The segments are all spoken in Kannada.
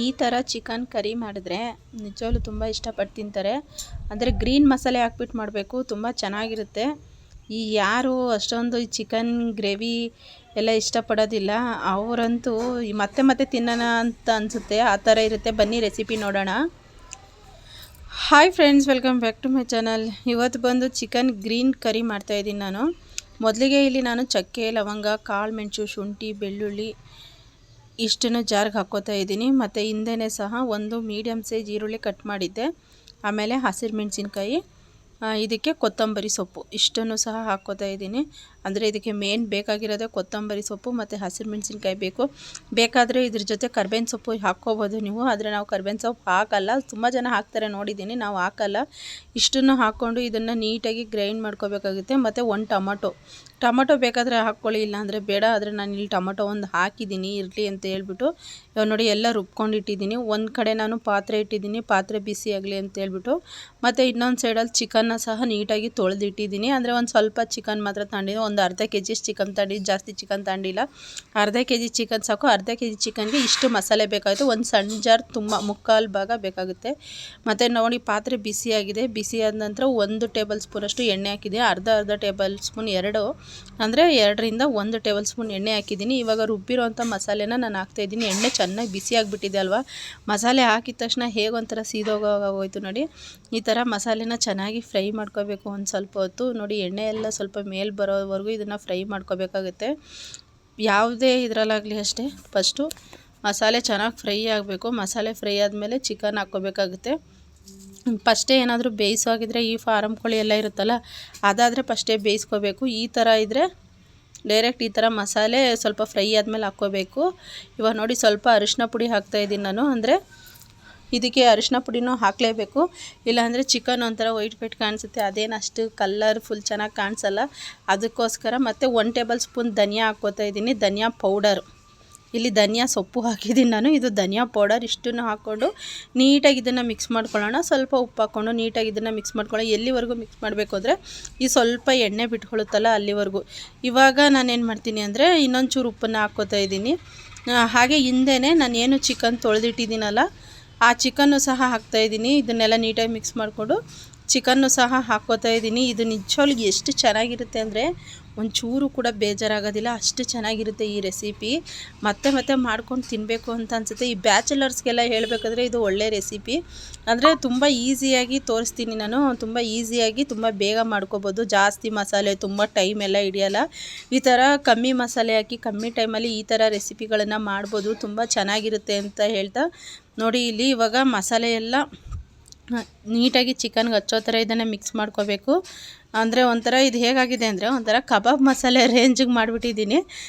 ಈ ಥರ ಚಿಕನ್ ಕರಿ ಮಾಡಿದ್ರೆ ನಿಜವಾಗ್ಲೂ ತುಂಬ ಇಷ್ಟಪಟ್ಟು ತಿಂತಾರೆ. ಅಂದರೆ ಗ್ರೀನ್ ಮಸಾಲೆ ಹಾಕ್ಬಿಟ್ಟು ಮಾಡಬೇಕು, ತುಂಬ ಚೆನ್ನಾಗಿರುತ್ತೆ. ಈ ಯಾರು ಅಷ್ಟೊಂದು ಈ ಚಿಕನ್ ಗ್ರೇವಿ ಎಲ್ಲ ಇಷ್ಟಪಡೋದಿಲ್ಲ ಅವರಂತೂ ಮತ್ತೆ ಮತ್ತೆ ತಿನ್ನೋಣ ಅಂತ ಅನಿಸುತ್ತೆ, ಆ ಥರ ಇರುತ್ತೆ. ಬನ್ನಿ ರೆಸಿಪಿ ನೋಡೋಣ. Hi friends, welcome back to my channel. ಇವತ್ತು ಬಂದು ಚಿಕನ್ ಗ್ರೀನ್ ಕರಿ ಮಾಡ್ತಾಯಿದ್ದೀನಿ ನಾನು. ಮೊದಲಿಗೆ ಇಲ್ಲಿ ನಾನು ಚಕ್ಕೆ, ಲವಂಗ, ಕಾಳು ಮೆಣಸು, ಶುಂಠಿ, ಬೆಳ್ಳುಳ್ಳಿ ಇಷ್ಟನ್ನು ಜಾರ್ಗೆ ಹಾಕ್ಕೋತಾ ಇದ್ದೀನಿ. ಮತ್ತು ಹಿಂದೆಯೇ ಸಹ ಒಂದು ಮೀಡಿಯಮ್ ಸೈಜ್ ಈರುಳ್ಳಿ ಕಟ್ ಮಾಡಿದ್ದೆ. ಆಮೇಲೆ ಹಸಿರು ಮೆಣಸಿನ್ಕಾಯಿ, ಇದಕ್ಕೆ ಕೊತ್ತಂಬರಿ ಸೊಪ್ಪು ಇಷ್ಟನ್ನು ಸಹ ಹಾಕ್ಕೋತಾ ಇದ್ದೀನಿ. ಅಂದರೆ ಇದಕ್ಕೆ ಮೇನ್ ಬೇಕಾಗಿರೋದೇ ಕೊತ್ತಂಬರಿ ಸೊಪ್ಪು ಮತ್ತು ಹಸಿರು ಮೆಣಸಿನ್ಕಾಯಿ ಬೇಕು. ಬೇಕಾದರೆ ಇದ್ರ ಜೊತೆ ಕರ್ಬೇವಿನ ಸೊಪ್ಪು ಹಾಕ್ಕೋಬೋದು ನೀವು, ಆದರೆ ನಾವು ಕರ್ಬೇವಿನ ಸೊಪ್ಪು ಹಾಕಲ್ಲ. ತುಂಬ ಜನ ಹಾಕ್ತಾರೆ ನೋಡಿದ್ದೀನಿ, ನಾವು ಹಾಕಲ್ಲ. ಇಷ್ಟನ್ನು ಹಾಕ್ಕೊಂಡು ಇದನ್ನು ನೀಟಾಗಿ ಗ್ರೈಂಡ್ ಮಾಡ್ಕೋಬೇಕಾಗುತ್ತೆ. ಮತ್ತು ಒಂದು ಟೊಮೊಟೊ ಬೇಕಾದರೆ ಹಾಕ್ಕೊಳ್ಳಿ, ಇಲ್ಲ ಅಂದರೆ ಬೇಡ. ಆದರೆ ನಾನು ಇಲ್ಲಿ ಟೊಮೊಟೊ ಒಂದು ಹಾಕಿದ್ದೀನಿ ಇರಲಿ ಅಂತ ಹೇಳ್ಬಿಟ್ಟು. ಇವಾಗ ನೋಡಿ ಎಲ್ಲ ರುಬ್ಕೊಂಡಿಟ್ಟಿದ್ದೀನಿ. ಒಂದು ಕಡೆ ನಾನು ಪಾತ್ರೆ ಇಟ್ಟಿದ್ದೀನಿ, ಪಾತ್ರೆ ಬಿಸಿ ಆಗಲಿ ಅಂತ ಹೇಳ್ಬಿಟ್ಟು. ಮತ್ತು ಇನ್ನೊಂದು ಸೈಡಲ್ಲಿ ಚಿಕನ್ನ ಸಹ ನೀಟಾಗಿ ತೊಳೆದಿಟ್ಟಿದ್ದೀನಿ. ಅಂದರೆ ಒಂದು ಸ್ವಲ್ಪ ಚಿಕನ್ ಮಾತ್ರ ತಗೊಂಡಿದ್ದೀನಿ, ಒಂದು ಅರ್ಧ ಕೆ ಜಿ ಚಿಕನ್ ತಗೊಂಡಿದ್ದು, ಜಾಸ್ತಿ ಚಿಕನ್ ತಗೊಂಡಿಲ್ಲ. ಅರ್ಧ ಕೆ ಜಿ ಚಿಕನ್ ಸಾಕು. ಅರ್ಧ ಕೆ ಜಿ ಚಿಕನ್ಗೆ ಇಷ್ಟು ಮಸಾಲೆ ಬೇಕಾಯಿತು. ಒಂದು ಸಣ್ಣ ಜಾರ್ ತುಂಬ ಮುಕ್ಕಾಲು ಭಾಗ ಬೇಕಾಗುತ್ತೆ. ಮತ್ತು ನೋಡಿ ಪಾತ್ರೆ ಬಿಸಿಯಾಗಿದೆ. ಬಿಸಿಯಾದ ನಂತರ 1 ಟೇಬಲ್ ಸ್ಪೂನಷ್ಟು ಎಣ್ಣೆ ಹಾಕಿದೆ. ಅರ್ಧ ಟೇಬಲ್ ಸ್ಪೂನ್, ಅಂದರೆ 2ರಿಂದ 1 ಟೇಬಲ್ ಸ್ಪೂನ್ ಎಣ್ಣೆ ಹಾಕಿದ್ದೀನಿ. ಇವಾಗ ರುಬ್ಬಿರೋಂಥ ಮಸಾಲೆನ ನಾನು ಹಾಕ್ತಾಯಿದ್ದೀನಿ. ಎಣ್ಣೆ ಚೆನ್ನಾಗಿ ಬಿಸಿಯಾಗಿಬಿಟ್ಟಿದೆ ಅಲ್ವಾ. ಮಸಾಲೆ ಹಾಕಿದ ತಕ್ಷಣ ಹೇಗೊಂಥರ ಸೀದೋಗೋಗೋಯ್ತು ನೋಡಿ. ಈ ಥರ ಮಸಾಲೆನ ಚೆನ್ನಾಗಿ ಫ್ರೈ ಮಾಡ್ಕೋಬೇಕು ಒಂದು ಸ್ವಲ್ಪ ಹೊತ್ತು. ನೋಡಿ ಎಣ್ಣೆ ಎಲ್ಲ ಸ್ವಲ್ಪ ಮೇಲೆ ಬರೋವರೆಗೂ ಇದನ್ನು ಫ್ರೈ ಮಾಡ್ಕೋಬೇಕಾಗುತ್ತೆ. ಯಾವುದೇ ಇದರಲ್ಲಾಗಲಿ ಅಷ್ಟೇ, ಫಸ್ಟು ಮಸಾಲೆ ಚೆನ್ನಾಗಿ ಫ್ರೈ ಆಗಬೇಕು. ಮಸಾಲೆ ಫ್ರೈ ಆದಮೇಲೆ ಚಿಕನ್ ಹಾಕ್ಕೋಬೇಕಾಗುತ್ತೆ. ಫಸ್ಟೇ ಏನಾದರೂ ಬೇಯಿಸೋಗಿದ್ರೆ, ಈ ಫಾರಮ್ ಕೋಳಿ ಎಲ್ಲ ಇರುತ್ತಲ್ಲ, ಅದಾದರೆ ಫಸ್ಟೇ ಬೇಯಿಸ್ಕೋಬೇಕು. ಈ ಥರ ಇದ್ದರೆ ಡೈರೆಕ್ಟ್ ಈ ಥರ ಮಸಾಲೆ ಸ್ವಲ್ಪ ಫ್ರೈ ಆದಮೇಲೆ ಹಾಕ್ಕೋಬೇಕು. ಇವಾಗ ನೋಡಿ ಸ್ವಲ್ಪ ಅರಿಶಿನ ಪುಡಿ ಹಾಕ್ತಾಯಿದ್ದೀನಿ ನಾನು. ಅಂದರೆ ಇದಕ್ಕೆ ಅರಿಶಿನ ಪುಡಿನೂ ಹಾಕಲೇಬೇಕು, ಇಲ್ಲಾಂದರೆ ಚಿಕನ್ ಒಂಥರ ವೈಟ್ ಕಾಣಿಸುತ್ತೆ, ಅದೇನು ಅಷ್ಟು ಕಲರ್ಫುಲ್ ಚೆನ್ನಾಗಿ ಕಾಣಿಸಲ್ಲ. ಅದಕ್ಕೋಸ್ಕರ. ಮತ್ತು 1 ಟೇಬಲ್ ಸ್ಪೂನ್ ಧನಿಯಾ ಹಾಕ್ಕೋತಾ ಇದ್ದೀನಿ, ಧನಿಯಾ ಪೌಡರ್. ಇಲ್ಲಿ ಧನಿಯಾ ಸೊಪ್ಪು ಹಾಕಿದ್ದೀನಿ ನಾನು, ಇದು ಧನಿಯಾ ಪೌಡರ್. ಇಷ್ಟನ್ನು ಹಾಕ್ಕೊಂಡು ನೀಟಾಗಿ ಇದನ್ನು ಮಿಕ್ಸ್ ಮಾಡ್ಕೊಳ್ಳೋಣ. ಸ್ವಲ್ಪ ಉಪ್ಪು ಹಾಕ್ಕೊಂಡು ನೀಟಾಗಿ ಇದನ್ನು ಮಿಕ್ಸ್ ಮಾಡ್ಕೊಳ್ಳೋಣ. ಎಲ್ಲಿವರೆಗೂ ಮಿಕ್ಸ್ ಮಾಡಬೇಕು ಅಂದರೆ ಈ ಸ್ವಲ್ಪ ಎಣ್ಣೆ ಬಿಟ್ಕೊಳ್ಳುತ್ತಲ್ಲ ಅಲ್ಲಿವರೆಗೂ. ಇವಾಗ ನಾನೇನು ಮಾಡ್ತೀನಿ ಅಂದರೆ ಇನ್ನೊಂಚೂರು ಉಪ್ಪನ್ನು ಹಾಕ್ಕೋತಾ ಇದ್ದೀನಿ. ಹಾಗೆ ಹಿಂದೆಯೇ ನಾನೇನು ಚಿಕನ್ ತೊಳೆದಿಟ್ಟಿದ್ದೀನಲ್ಲ, ಆ ಚಿಕನ್ನು ಸಹ ಹಾಕ್ತಾಯಿದ್ದೀನಿ. ಇದನ್ನೆಲ್ಲ ನೀಟಾಗಿ ಮಿಕ್ಸ್ ಮಾಡಿಕೊಂಡು ಚಿಕನ್ನು ಸಹ ಹಾಕ್ಕೋತಾ ಇದ್ದೀನಿ. ಇದು ನಿಜವಾಗ್ಲೂ ಎಷ್ಟು ಚೆನ್ನಾಗಿರುತ್ತೆ ಅಂದರೆ ಒಂಚೂರು ಕೂಡ ಬೇಜಾರಾಗೋದಿಲ್ಲ, ಅಷ್ಟು ಚೆನ್ನಾಗಿರುತ್ತೆ ಈ ರೆಸಿಪಿ. ಮತ್ತೆ ಮಾಡ್ಕೊಂಡು ತಿನ್ನಬೇಕು ಅಂತ ಅನಿಸುತ್ತೆ. ಈ ಬ್ಯಾಚುಲರ್ಸ್ಗೆಲ್ಲ ಹೇಳಬೇಕಾದ್ರೆ ಇದು ಒಳ್ಳೆ ರೆಸಿಪಿ. ಅಂದರೆ ತುಂಬ ಈಸಿಯಾಗಿ ತೋರಿಸ್ತೀನಿ ನಾನು, ತುಂಬ ಈಸಿಯಾಗಿ ತುಂಬ ಬೇಗ ಮಾಡ್ಕೋಬೋದು. ಜಾಸ್ತಿ ಮಸಾಲೆ, ತುಂಬ ಟೈಮ್ ಎಲ್ಲ ಹಿಡಿಯಲ್ಲ. ಈ ಥರ ಕಮ್ಮಿ ಮಸಾಲೆ ಹಾಕಿ ಕಮ್ಮಿ ಟೈಮಲ್ಲಿ ಈ ಥರ ರೆಸಿಪಿಗಳನ್ನು ಮಾಡ್ಬೋದು, ತುಂಬ ಚೆನ್ನಾಗಿರುತ್ತೆ ಅಂತ ಹೇಳ್ತಾ ನೋಡಿ. ಇಲ್ಲಿ ಇವಾಗ ಮಸಾಲೆ ಎಲ್ಲ ನೀಟಾಗಿ ಚಿಕನ್ಗೆ ಹಚ್ಚೋ ಥರ ಇದನ್ನು ಮಿಕ್ಸ್ ಮಾಡ್ಕೋಬೇಕು. ಅಂದರೆ ಒಂಥರ ಇದು ಹೇಗಾಗಿದೆ ಅಂದರೆ ಒಂಥರ ಕಬಾಬ್ ಮಸಾಲೆ ರೇಂಜಿಗೆ ಮಾಡಿಬಿಟ್ಟಿದ್ದೀನಿ.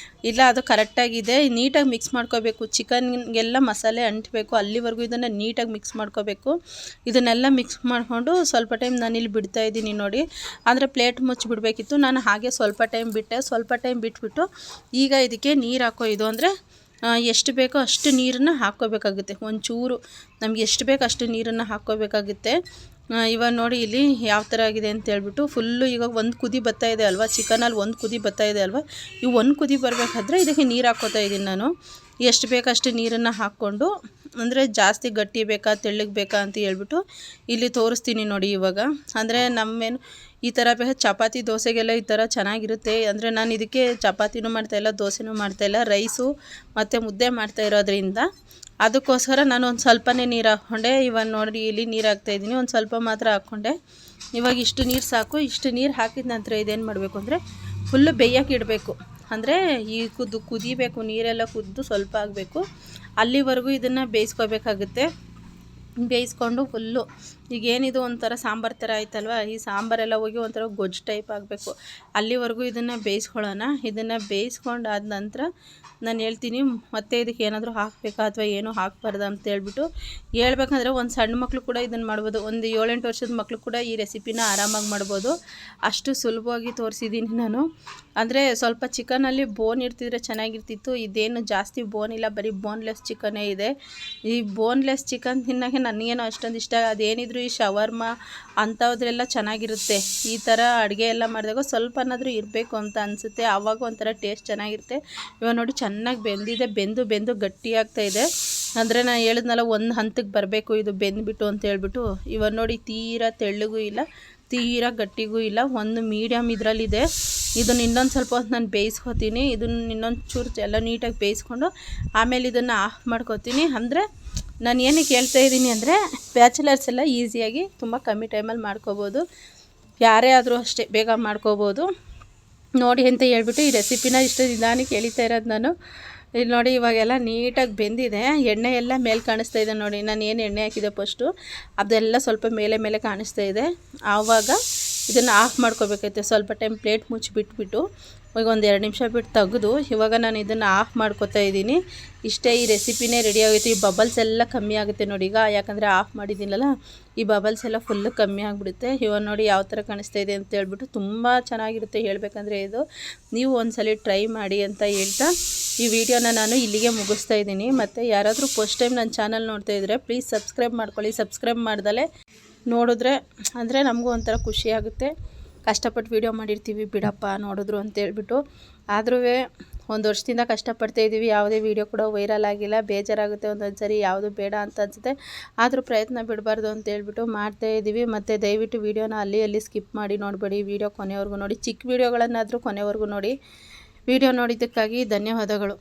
ಇಲ್ಲ, ಅದು ಕರೆಕ್ಟಾಗಿದೆ. ನೀಟಾಗಿ ಮಿಕ್ಸ್ ಮಾಡ್ಕೋಬೇಕು. ಚಿಕನ್ಗೆಲ್ಲ ಮಸಾಲೆ ಅಂಟಬೇಕು, ಅಲ್ಲಿವರೆಗೂ ಇದನ್ನು ನೀಟಾಗಿ ಮಿಕ್ಸ್ ಮಾಡ್ಕೋಬೇಕು. ಇದನ್ನೆಲ್ಲ ಮಿಕ್ಸ್ ಮಾಡಿಕೊಂಡು ಸ್ವಲ್ಪ ಟೈಮ್ ನಾನಿಲ್ಲಿ ಬಿಡ್ತಾಯಿದ್ದೀನಿ ನೋಡಿ. ಅಂದರೆ ಪ್ಲೇಟ್ ಮುಚ್ಚಿಬಿಡ್ಬೇಕಿತ್ತು, ನಾನು ಹಾಗೆ ಸ್ವಲ್ಪ ಟೈಮ್ ಬಿಟ್ಬಿಟ್ಟು ಈಗ ಇದಕ್ಕೆ ನೀರು ಹಾಕೋ. ಅಂದರೆ ಎಷ್ಟು ಬೇಕೋ ಅಷ್ಟು ನೀರನ್ನು ಹಾಕ್ಕೋಬೇಕಾಗುತ್ತೆ. ಒಂಚೂರು ನಮ್ಗೆ ಎಷ್ಟು ಬೇಕೋ ಅಷ್ಟು ನೀರನ್ನು ಹಾಕ್ಕೋಬೇಕಾಗುತ್ತೆ. ಇವಾಗ ನೋಡಿ ಇಲ್ಲಿ ಯಾವ ಥರ ಆಗಿದೆ ಅಂತ ಹೇಳ್ಬಿಟ್ಟು ಫುಲ್ಲು ಇವಾಗ ಒಂದು ಕುದಿ ಬರ್ತಾಯಿದೆ ಅಲ್ವಾ, ಚಿಕನಲ್ಲಿ ಒಂದು ಕುದಿ ಬರ್ತಾಯಿದೆ ಅಲ್ವಾ. ಈ ಒಂದು ಕುದಿ ಬರಬೇಕಾದ್ರೆ ಇದಕ್ಕೆ ನೀರು ಹಾಕ್ಕೋತಾ ಇದ್ದೀನಿ ನಾನು. ಎಷ್ಟು ಬೇಕಷ್ಟು ನೀರನ್ನು ಹಾಕ್ಕೊಂಡು, ಅಂದರೆ ಜಾಸ್ತಿ ಗಟ್ಟಿ ಬೇಕಾ ತೆಳ್ಳಗೆ ಬೇಕಾ ಅಂತ ಹೇಳ್ಬಿಟ್ಟು ಇಲ್ಲಿ ತೋರಿಸ್ತೀನಿ ನೋಡಿ ಇವಾಗ. ಅಂದರೆ ನಮ್ಮೇನು ಈ ಥರ ಚಪಾತಿ ದೋಸೆಗೆಲ್ಲ ಈ ಥರ ಚೆನ್ನಾಗಿರುತ್ತೆ. ಅಂದರೆ ನಾನು ಇದಕ್ಕೆ ಚಪಾತಿನೂ ಮಾಡ್ತಾಯಿಲ್ಲ, ದೋಸೆನೂ ಮಾಡ್ತಾಯಿಲ್ಲ, ರೈಸು ಮತ್ತು ಮುದ್ದೆ ಮಾಡ್ತಾ ಇರೋದ್ರಿಂದ ಅದಕ್ಕೋಸ್ಕರ ನಾನು ಒಂದು ಸ್ವಲ್ಪನೇ ನೀರು ಹಾಕ್ಕೊಂಡೆ. ಇವಾಗ ನೋಡಿ ಇಲ್ಲಿ ನೀರು ಹಾಕ್ತಾಯಿದ್ದೀನಿ, ಒಂದು ಸ್ವಲ್ಪ ಮಾತ್ರ ಹಾಕ್ಕೊಂಡೆ. ಇವಾಗ ಇಷ್ಟು ನೀರು ಸಾಕು. ಇಷ್ಟು ನೀರು ಹಾಕಿದ ನಂತರ ಇದೇನು ಮಾಡಬೇಕು ಅಂದರೆ ಫುಲ್ಲು ಬೇಯೋಕೆ ಇಡಬೇಕು. ಅಂದರೆ ಈ ಕುದಿಬೇಕು, ನೀರೆಲ್ಲ ಕುದ್ದು ಸ್ವಲ್ಪ ಆಗಬೇಕು, ಅಲ್ಲಿವರೆಗೂ ಇದನ್ನು ಬೇಯಿಸ್ಕೋಬೇಕಾಗುತ್ತೆ. ಬೇಯಿಸ್ಕೊಂಡು ಫುಲ್ಲು ಈಗೇನಿದು ಒಂಥರ ಸಾಂಬಾರು ಥರ ಆಯ್ತಲ್ವ, ಈ ಸಾಂಬಾರೆಲ್ಲ ಹೋಗಿ ಒಂಥರ ಗೊಜ್ಜು ಟೈಪ್ ಆಗಬೇಕು, ಅಲ್ಲಿವರೆಗೂ ಇದನ್ನು ಬೇಯಿಸ್ಕೊಳ್ಳೋಣ. ಇದನ್ನು ಬೇಯಿಸ್ಕೊಂಡಾದ ನಂತರ ನಾನು ಹೇಳ್ತೀನಿ ಮತ್ತೆ ಇದಕ್ಕೆ ಏನಾದರೂ ಹಾಕಬೇಕಾ ಅಥವಾ ಏನೂ ಹಾಕಬಾರ್ದು ಅಂತ ಹೇಳ್ಬೇಕಂದ್ರೆ ಒಂದು ಸಣ್ಣ ಮಕ್ಕಳು ಕೂಡ ಇದನ್ನು ಮಾಡ್ಬೋದು. ಒಂದು 7-8 ವರ್ಷದ ಮಕ್ಕಳು ಕೂಡ ಈ ರೆಸಿಪಿನ ಆರಾಮಾಗಿ ಮಾಡ್ಬೋದು, ಅಷ್ಟು ಸುಲಭವಾಗಿ ತೋರಿಸಿದ್ದೀನಿ ನಾನು. ಅಂದರೆ ಸ್ವಲ್ಪ ಚಿಕನಲ್ಲಿ ಬೋನ್ ಇರ್ತಿದ್ರೆ ಚೆನ್ನಾಗಿರ್ತಿತ್ತು. ಇದೇನು ಜಾಸ್ತಿ ಬೋನ್ ಇಲ್ಲ, ಬರೀ ಬೋನ್ಲೆಸ್ ಚಿಕನ್ನೇ ಇದೆ. ಈ ಬೋನ್ಲೆಸ್ ಚಿಕನ್ ತಿನ್ನೋಕ್ಕೆ ನನಗೇನೋ ಅಷ್ಟೊಂದು ಇಷ್ಟ. ಅದೇನಿದ್ರು ಈ ಶವರ್ಮ ಅಂಥದ್ರೆಲ್ಲ ಚೆನ್ನಾಗಿರುತ್ತೆ. ಈ ಥರ ಅಡುಗೆ ಎಲ್ಲ ಮಾಡಿದಾಗ ಸ್ವಲ್ಪನಾದರೂ ಇರಬೇಕು ಅಂತ ಅನಿಸುತ್ತೆ, ಆವಾಗ ಒಂಥರ ಟೇಸ್ಟ್ ಚೆನ್ನಾಗಿರುತ್ತೆ. ಇವಾಗ ನೋಡಿ ಚೆನ್ನಾಗಿ ಬೆಂದಿದೆ, ಬೆಂದು ಗಟ್ಟಿಯಾಗ್ತಾಯಿದೆ. ಅಂದರೆ ನಾನು ಹೇಳಿದ್ನಲ್ಲ ಒಂದು ಹಂತಕ್ಕೆ ಬರಬೇಕು ಇದು ಬೆಂದ್ಬಿಟ್ಟು ಅಂತ ಹೇಳ್ಬಿಟ್ಟು. ಇವಾಗ ನೋಡಿ ತೀರಾ ತೆಳ್ಳಗೂ ಇಲ್ಲ ತೀರಾ ಗಟ್ಟಿಗೂ ಇಲ್ಲ, ಒಂದು ಮೀಡಿಯಮ್ ಇದರಲ್ಲಿದೆ. ಇದನ್ನು ಇನ್ನೊಂದು ಸ್ವಲ್ಪ ಹೊತ್ತು ನಾನು ಬೇಯಿಸ್ಕೊತೀನಿ. ಇದನ್ನು ಇನ್ನೊಂದು ಚೂರು ಎಲ್ಲ ನೀಟಾಗಿ ಬೇಯಿಸ್ಕೊಂಡು ಆಮೇಲೆ ಇದನ್ನು ಆಫ್ ಮಾಡ್ಕೊತೀನಿ. ಅಂದರೆ ನಾನು ಏನಕ್ಕೆ ಹೇಳ್ತಾ ಇದ್ದೀನಿ ಅಂದರೆ ಬ್ಯಾಚುಲರ್ಸ್ ಎಲ್ಲ ಈಸಿಯಾಗಿ ತುಂಬ ಕಮ್ಮಿ ಟೈಮಲ್ಲಿ ಮಾಡ್ಕೋಬೋದು, ಯಾರೇ ಆದರೂ ಅಷ್ಟೇ ಬೇಗ ಮಾಡ್ಕೋಬೋದು ನೋಡಿ ಅಂತ ಹೇಳ್ಬಿಟ್ಟು ಈ ರೆಸಿಪಿನ ಇಷ್ಟು ನಿಧಾನಕ್ಕೆ ಎಳಿತಾ ಇರೋದು ನಾನು. ಇಲ್ಲಿ ನೋಡಿ ಇವಾಗೆಲ್ಲ ನೀಟಾಗಿ ಬೆಂದಿದೆ, ಎಣ್ಣೆ ಎಲ್ಲ ಮೇಲೆ ಕಾಣಿಸ್ತಾ ಇದೆ ನೋಡಿ. ನಾನು ಏನು ಎಣ್ಣೆ ಹಾಕಿದೆ ಫಸ್ಟು ಅದೆಲ್ಲ ಸ್ವಲ್ಪ ಮೇಲೆ ಕಾಣಿಸ್ತಾ ಇದೆ. ಆವಾಗ ಇದನ್ನು ಆಫ್ ಮಾಡ್ಕೋಬೇಕೈತೆ. ಸ್ವಲ್ಪ ಟೈಮ್ ಪ್ಲೇಟ್ ಮುಚ್ಚಿಬಿಟ್ಬಿಟ್ಟು ಈಗ ಒಂದು 2 ನಿಮಿಷ ಬಿಟ್ಟು ತೆಗೆದು ಇವಾಗ ನಾನು ಇದನ್ನು ಆಫ್ ಮಾಡ್ಕೊತಾ ಇದ್ದೀನಿ. ಇಷ್ಟೇ, ಈ ರೆಸಿಪಿನೇ ರೆಡಿ ಆಗುತ್ತೆ. ಈ ಬಬಲ್ಸ್ ಎಲ್ಲ ಕಮ್ಮಿ ಆಗುತ್ತೆ ನೋಡಿ ಈಗ, ಯಾಕಂದರೆ ಆಫ್ ಮಾಡಿದ್ದೀನಲ್ಲ ಈ ಬಬಲ್ಸ್ ಎಲ್ಲ ಫುಲ್ಲು ಕಮ್ಮಿ ಆಗಿಬಿಡುತ್ತೆ. ಇವಾಗ ನೋಡಿ ಯಾವ ಥರ ಕಾಣಿಸ್ತಾ ಇದೆ ಅಂತ ಹೇಳ್ಬಿಟ್ಟು ತುಂಬ ಚೆನ್ನಾಗಿರುತ್ತೆ ಹೇಳಬೇಕಂದ್ರೆ. ಇದು ನೀವು ಒಂದ್ಸಲ ಟ್ರೈ ಮಾಡಿ ಅಂತ ಹೇಳ್ತಾ ಈ ವಿಡಿಯೋನ ನಾನು ಇಲ್ಲಿಗೆ ಮುಗಿಸ್ತಾ ಇದ್ದೀನಿ. ಮತ್ತು ಯಾರಾದರೂ ಫಸ್ಟ್ ಟೈಮ್ ನನ್ನ ಚಾನಲ್ ನೋಡ್ತಾ ಇದ್ದರೆ ಪ್ಲೀಸ್ ಸಬ್ಸ್ಕ್ರೈಬ್ ಮಾಡ್ಕೊಳ್ಳಿ. ಸಬ್ಸ್ಕ್ರೈಬ್ ಮಾಡ್ದಲೇ ನೋಡಿದ್ರೆ ಅಂದರೆ ನಮಗೂ ಒಂಥರ ಖುಷಿಯಾಗುತ್ತೆ. ಕಷ್ಟಪಟ್ಟು ವೀಡಿಯೋ ಮಾಡಿರ್ತೀವಿ ಬಿಡಪ್ಪ ನೋಡಿದ್ರು ಅಂತೇಳ್ಬಿಟ್ಟು. ಆದ್ರೂ 1 ವರ್ಷದಿಂದ ಕಷ್ಟಪಡ್ತಾ ಇದ್ದೀವಿ, ಯಾವುದೇ ವೀಡಿಯೋ ಕೂಡ ವೈರಲ್ ಆಗಿಲ್ಲ. ಬೇಜಾರಾಗುತ್ತೆ ಒಂದೊಂದು ಸರಿ, ಯಾವುದು ಬೇಡ ಅಂತ ಅನಿಸುತ್ತೆ. ಆದರೂ ಪ್ರಯತ್ನ ಬಿಡಬಾರ್ದು ಅಂತೇಳ್ಬಿಟ್ಟು ಮಾಡ್ತಾಯಿದ್ದೀವಿ. ಮತ್ತು ದಯವಿಟ್ಟು ವೀಡಿಯೋನ ಅಲ್ಲಿ ಸ್ಕಿಪ್ ಮಾಡಿ ನೋಡಬೇಡಿ, ವೀಡಿಯೋ ಕೊನೆವರೆಗೂ ನೋಡಿ. ಚಿಕ್ಕ ವೀಡಿಯೋಗಳನ್ನಾದರೂ ಕೊನೆವರೆಗೂ ನೋಡಿ. ವೀಡಿಯೋ ನೋಡಿದ್ದಕ್ಕಾಗಿ ಧನ್ಯವಾದಗಳು.